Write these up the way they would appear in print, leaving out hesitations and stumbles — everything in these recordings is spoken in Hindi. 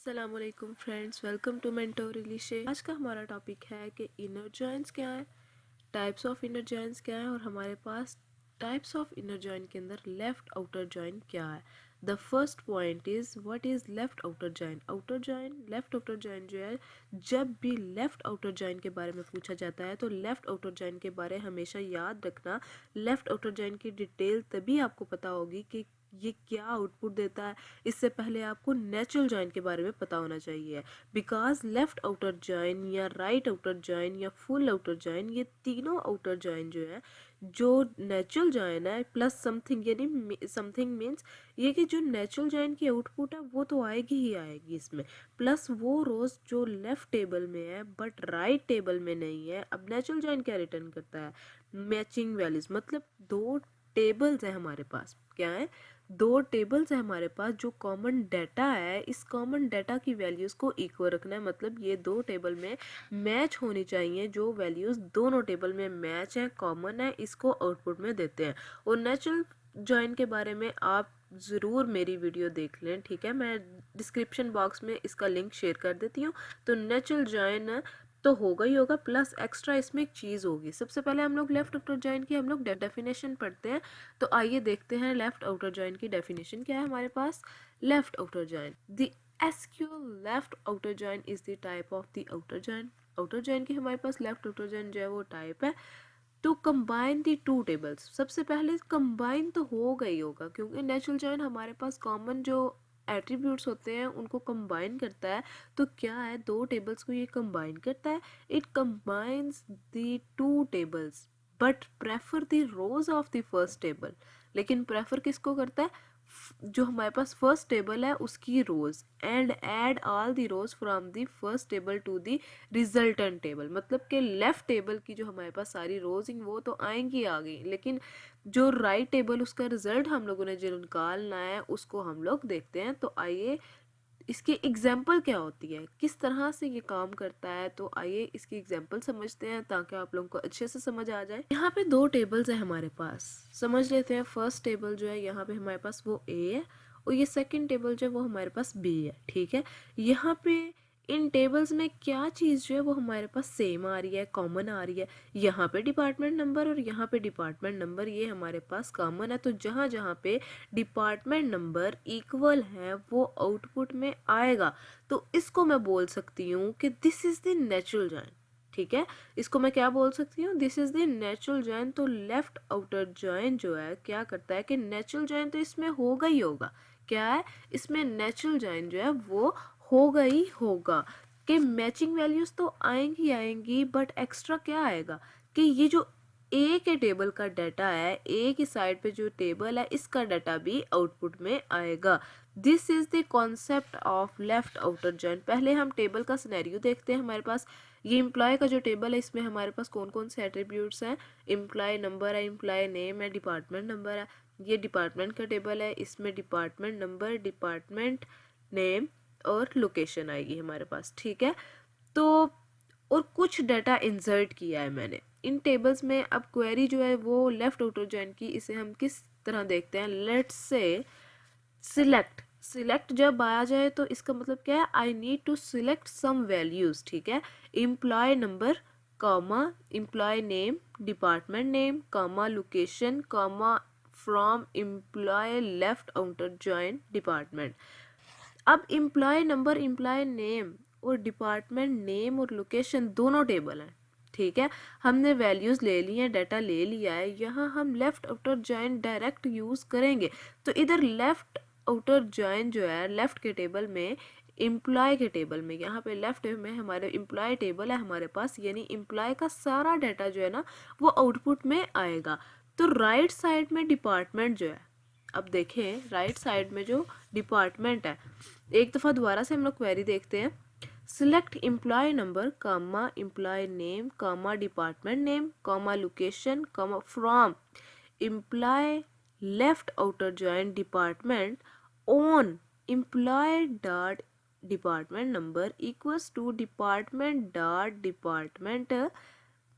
अस्सलामुअलैकुम friends, welcome to Mentor English. आज का हमारा टॉपिक है कि इनर जॉइंट्स क्या है, टाइप्स ऑफ इनर जॉइंट्स क्या है और हमारे पास टाइप्स ऑफ इनर जॉइंट के अंदर लेफ्ट आउटर जॉइंट क्या है। The first point is what is left outer joint. Outer joint, left outer joint जो है, जब भी लेफ्ट आउटर जॉइंट के बारे में पूछा जाता है तो लेफ्ट आउटर जॉइंट के बारे हमेशा याद रखना। लेफ्ट आउटर जॉइंट की डिटेल तभी आपको पता होगी कि ये क्या आउटपुट देता है। इससे पहले आपको नेचुरल जॉइंट के बारे में पता होना चाहिए, बिकॉज लेफ्ट आउटर जॉइंट या राइट आउटर जॉइंट या फुल आउटर जॉइंट, ये तीनों आउटर जॉइंट जो है, जो नेचुरल जॉइंट है प्लस समथिंग, यानी समथिंग मीन्स ये कि जो नेचुरल जॉइंट की आउटपुट है वो तो आएगी ही आएगी इसमें, प्लस वो रोज जो लेफ्ट टेबल में है बट राइट टेबल में नहीं है। अब नेचुरल जॉइंट क्या रिटर्न करता है, मैचिंग वैल्यूज, मतलब दो टेबल्स है हमारे पास। क्या है, दो टेबल्स है हमारे पास, जो कॉमन डाटा है, इस कॉमन डाटा की वैल्यूज को इक्वल रखना है। मतलब ये दो टेबल में मैच होनी चाहिए, जो वैल्यूज दोनों टेबल में मैच है, कॉमन है, इसको आउटपुट में देते हैं। और नेचुरल जॉइन के बारे में आप ज़रूर मेरी वीडियो देख लें, ठीक है, मैं डिस्क्रिप्शन बॉक्स में इसका लिंक शेयर कर देती हूँ। तो नेचुरल जॉइन तो होगा ही होगा, प्लस एक्स्ट्रा इसमें एक चीज़ होगी। सबसे पहले हम लोग लेफ्ट आउटर जॉइंट की हम लोग डेफिनेशन पढ़ते हैं। तो आइए देखते हैं लेफ्ट आउटर जॉइंट की डेफिनेशन क्या है हमारे पास। Left outer joint, the SQL left outer joint is the type of the outer joint. Outer joint की हमारे पास लेफ्ट आउटर जॉइंट जो है वो टाइप है to combine the two tables. सबसे पहले कंबाइन तो होगा ही होगा, क्योंकि नेचुरल जॉइंट हमारे पास कॉमन जो एट्रीब्यूट्स होते हैं उनको कंबाइन करता है। तो क्या है, दो टेबल्स को ये कंबाइन करता है। It combines the two tables but prefer the rows of the first table. लेकिन प्रेफर किसको करता है, जो हमारे पास फर्स्ट टेबल है उसकी rows, and add all the rows from the first table to the resultant table. मतलब कि लेफ्ट टेबल की जो हमारे पास सारी रोज वो तो आएंगी आ गई, लेकिन जो राइट टेबल उसका रिजल्ट हम लोगों ने जो निकालना है उसको हम लोग देखते हैं। तो आइए इसकी एग्जाम्पल क्या होती है, किस तरह से ये काम करता है, तो आइए इसकी एग्जाम्पल समझते हैं ताकि आप लोगों को अच्छे से समझ आ जाए। यहाँ पे दो टेबल्स है हमारे पास, समझ लेते हैं। फर्स्ट टेबल जो है यहाँ पे हमारे पास वो ए है, और ये सेकंड टेबल जो है वो हमारे पास बी है, ठीक है। यहाँ पे इन टेबल्स में क्या चीज़ जो है वो हमारे पास सेम आ रही है, कॉमन आ रही है। यहाँ पे डिपार्टमेंट नंबर और यहाँ पे डिपार्टमेंट नंबर ये हमारे पास कॉमन है। तो जहाँ जहाँ पे डिपार्टमेंट नंबर इक्वल है वो आउटपुट में आएगा। तो इसको मैं बोल सकती हूँ कि this is the natural join, ठीक है। इसको मैं क्या बोल सकती हूँ, this is the natural join. तो लेफ्ट आउटर जॉइन जो है क्या करता है कि नेचुरल जॉइन तो इसमें होगा ही होगा। क्या है, इसमें नेचुरल जॉइन जो है वो होगा ही होगा कि मैचिंग वैल्यूज तो आएंगी आएंगी, बट एक्स्ट्रा क्या आएगा कि ये जो ए के टेबल का डाटा है, ए की साइड पे जो टेबल है इसका डाटा भी आउटपुट में आएगा। This is the concept of left outer join. पहले हम टेबल का सिनेरियो देखते हैं। हमारे पास ये एम्प्लॉय का जो टेबल है, इसमें हमारे पास कौन कौन से एट्रीब्यूट्स हैं, एम्प्लॉय नंबर है, एम्प्लॉय नेम है, डिपार्टमेंट नंबर है। ये डिपार्टमेंट का टेबल है, इसमें डिपार्टमेंट नंबर, डिपार्टमेंट नेम और लोकेशन आएगी हमारे पास, ठीक है। तो और कुछ डाटा इंसर्ट किया है मैंने इन टेबल्स में। अब क्वेरी जो है वो लेफ्ट आउटर जॉइन की, इसे हम किस तरह देखते हैं। लेट्स से सिलेक्ट, सिलेक्ट जब आया जाए तो इसका मतलब क्या है, I need to select some values, ठीक है। Employee number comma employee name, department name comma location comma from employee left outer join department. अब एम्प्लॉय नंबर, एम्प्लॉय नेम और डिपार्टमेंट नेम और लोकेशन दोनों टेबल हैं, ठीक है। हमने वैल्यूज़ ले ली हैं, डाटा ले लिया है। यहाँ हम left outer join direct use करेंगे। तो इधर लेफ्ट आउटर जॉइन जो है लेफ्ट के टेबल में, एम्प्लॉय के टेबल में, यहाँ पे लेफ्ट में हमारे एम्प्लॉय टेबल है हमारे पास, यानी एम्प्लॉय का सारा डाटा जो है ना वो आउटपुट में आएगा। तो राइट साइड में डिपार्टमेंट जो है, अब देखें राइट साइड में जो डिपार्टमेंट है, एक दफ़ा दोबारा से हम लोग क्वेरी देखते हैं। Select employee number comma employee name comma department name comma location comma from employee left outer join department on employee dot department number equals to department dot department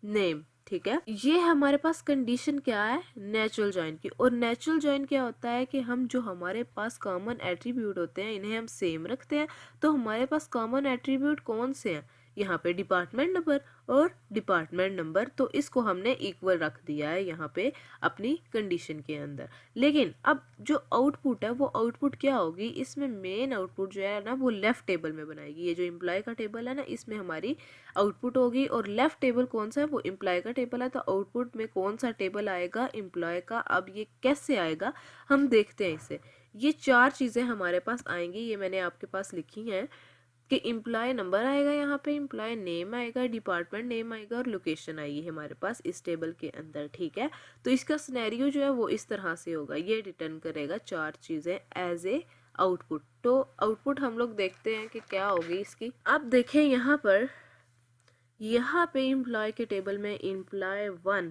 name, ठीक है। ये हमारे पास कंडीशन क्या है नेचुरल जॉइन की, और नेचुरल जॉइन क्या होता है कि हम जो हमारे पास कॉमन एट्रीब्यूट होते हैं इन्हें हम सेम रखते हैं। तो हमारे पास कॉमन एट्रीब्यूट कौन से हैं, यहाँ पे डिपार्टमेंट नंबर और डिपार्टमेंट नंबर, तो इसको हमने इक्वल रख दिया है यहाँ पे अपनी कंडीशन के अंदर। लेकिन अब जो आउटपुट है वो आउटपुट क्या होगी, इसमें मेन आउटपुट जो है ना वो लेफ्ट टेबल में बनाएगी। ये जो एम्प्लॉय का टेबल है ना इसमें हमारी आउटपुट होगी, और लेफ्ट टेबल कौन सा है वो एम्प्लॉय का टेबल है। तो आउटपुट में कौन सा टेबल आएगा, एम्प्लॉय का। अब ये कैसे आएगा हम देखते हैं इसे। ये 4 चीज़ें हमारे पास आएंगी, ये मैंने आपके पास लिखी हैं कि एम्प्लॉय नंबर आएगा, यहाँ पे एम्प्लॉय नेम आएगा, डिपार्टमेंट नेम आएगा, और लोकेशन आएगी हमारे पास इस टेबल के अंदर, ठीक है। तो इसका सिनेरियो जो है वो इस तरह से होगा, ये रिटर्न करेगा 4 चीज़ें एज ए आउटपुट। तो आउटपुट हम लोग देखते हैं कि क्या होगी इसकी। अब देखें यहाँ पे एम्प्लॉय के टेबल में एम्प्लॉय 1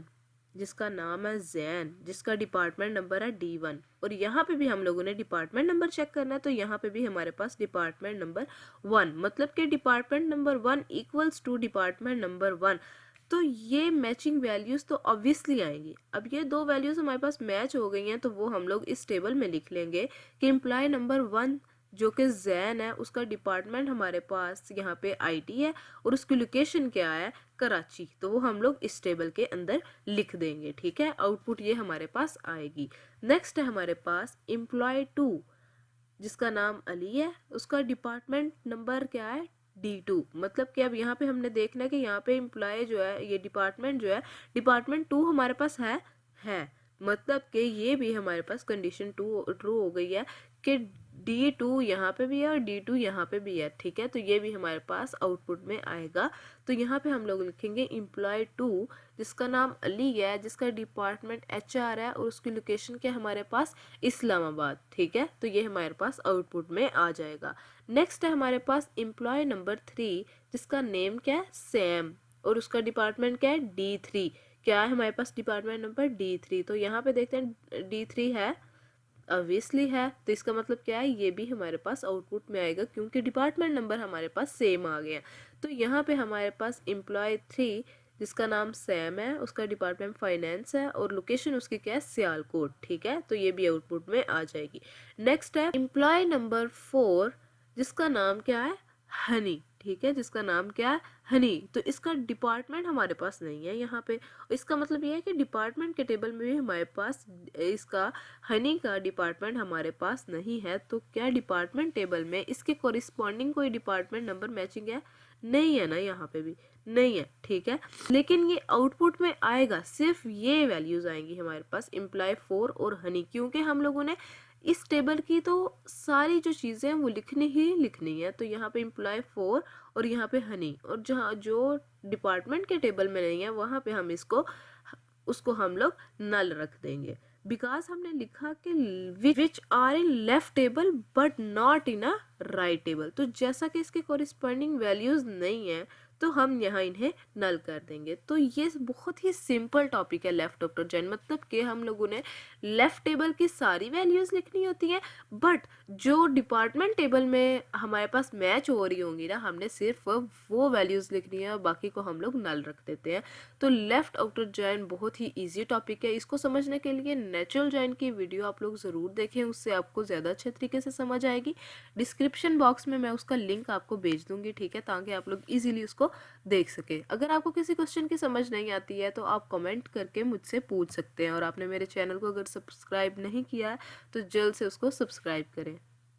जिसका नाम है जैन, जिसका डिपार्टमेंट नंबर है D1, और यहाँ पे भी हम लोगों ने डिपार्टमेंट नंबर चेक करना है। तो यहाँ पे भी हमारे पास डिपार्टमेंट नंबर 1, मतलब कि department number 1 equals to department number 1। तो ये मैचिंग वैल्यूज़ तो ऑब्वियसली आएंगी। अब ये 2 वैल्यूज़ हमारे पास मैच हो गई हैं, तो वो हम लोग इस टेबल में लिख लेंगे कि एम्प्लॉय नंबर 1 जो कि जैन है उसका डिपार्टमेंट हमारे पास यहाँ पे IT है, और उसकी लोकेशन क्या है कराची। तो वो हम लोग इस टेबल के अंदर लिख देंगे, ठीक है। आउटपुट ये हमारे पास आएगी। नेक्स्ट है हमारे पास एम्प्लॉय 2 जिसका नाम अली है, उसका डिपार्टमेंट नंबर क्या है D2, मतलब कि अब यहाँ पे हमने देखना है कि यहाँ पे एम्प्लॉय जो है ये डिपार्टमेंट जो है डिपार्टमेंट 2 हमारे पास है, मतलब कि ये भी हमारे पास कंडीशन ट्रू हो गई है कि D2 यहाँ पे भी है और D2 यहाँ पे भी है, ठीक है। तो ये भी हमारे पास आउटपुट में आएगा। तो यहाँ पे हम लोग लिखेंगे एम्प्लॉय 2 जिसका नाम अली है, जिसका डिपार्टमेंट HR है, और उसकी लोकेशन क्या हमारे पास इस्लामाबाद, ठीक है। तो ये हमारे पास आउटपुट में आ जाएगा। नेक्स्ट है हमारे पास एम्प्लॉय नंबर 3 जिसका नेम क्या है सैम, और उसका डिपार्टमेंट क्या है D3। क्या है हमारे पास डिपार्टमेंट नंबर D3। तो यहाँ पे देखते हैं D3 है, ऑब्वियसली है, तो इसका मतलब क्या है ये भी हमारे पास आउटपुट में आएगा क्योंकि डिपार्टमेंट नंबर हमारे पास सेम आ गया। तो यहाँ पे हमारे पास एम्प्लॉय 3 जिसका नाम सैम है, उसका डिपार्टमेंट फाइनेंस है, और लोकेशन उसकी क्या है सियालकोट, ठीक है। तो ये भी आउटपुट में आ जाएगी। नेक्स्ट है एम्प्लॉय नंबर 4 जिसका नाम क्या है हनी, ठीक है, जिसका नाम क्या है हनी। तो इसका डिपार्टमेंट हमारे पास नहीं है यहाँ पे। इसका मतलब ये है कि डिपार्टमेंट के टेबल में भी हमारे पास इसका हनी का डिपार्टमेंट हमारे पास नहीं है। तो क्या डिपार्टमेंट टेबल में इसके कोरिस्पॉन्डिंग कोई डिपार्टमेंट नंबर मैचिंग है, नहीं है ना, यहाँ पे भी नहीं है, ठीक है। लेकिन ये आउटपुट में आएगा, सिर्फ ये वैल्यूज आएंगी हमारे पास एम्प्लॉय 4 और हनी, क्योंकि हम लोगों ने इस टेबल की तो सारी जो चीज़ें हैं वो लिखनी है। तो यहाँ पे एम्प्लॉय 4 और यहाँ पे हनी, और जहाँ जो डिपार्टमेंट के टेबल में नहीं है वहाँ पे हम उसको हम लोग नल रख देंगे, बिकॉज हमने लिखा कि which are in left table but not in a right table. तो जैसा कि इसके कोरिस्पॉन्डिंग वैल्यूज नहीं है तो हम यहाँ इन्हें नल कर देंगे। तो ये बहुत ही सिंपल टॉपिक है लेफ्ट ऑफ्टर जॉइन, मतलब कि हम लोगों ने लेफ्ट टेबल की सारी वैल्यूज लिखनी होती हैं, बट जो डिपार्टमेंट टेबल में हमारे पास मैच हो रही होंगी ना हमने सिर्फ वो वैल्यूज लिखनी है और बाकी को हम लोग नल रख देते हैं। तो लेफ्ट आउटर जॉइन बहुत ही ईजी टॉपिक है। इसको समझने के लिए नेचुरल जॉइन की वीडियो आप लोग ज़रूर देखें, उससे आपको ज़्यादा अच्छे तरीके से समझ आएगी। डिस्क्रिप्शन बॉक्स में मैं उसका लिंक आपको भेज दूंगी, ठीक है, ताकि आप लोग इजीली उसको देख सके। अगर आपको किसी क्वेश्चन की समझ नहीं आती है तो आप कमेंट करके मुझसे पूछ सकते हैं, और आपने मेरे चैनल को अगर सब्सक्राइब नहीं किया है तो जल्द से उसको सब्सक्राइब करें।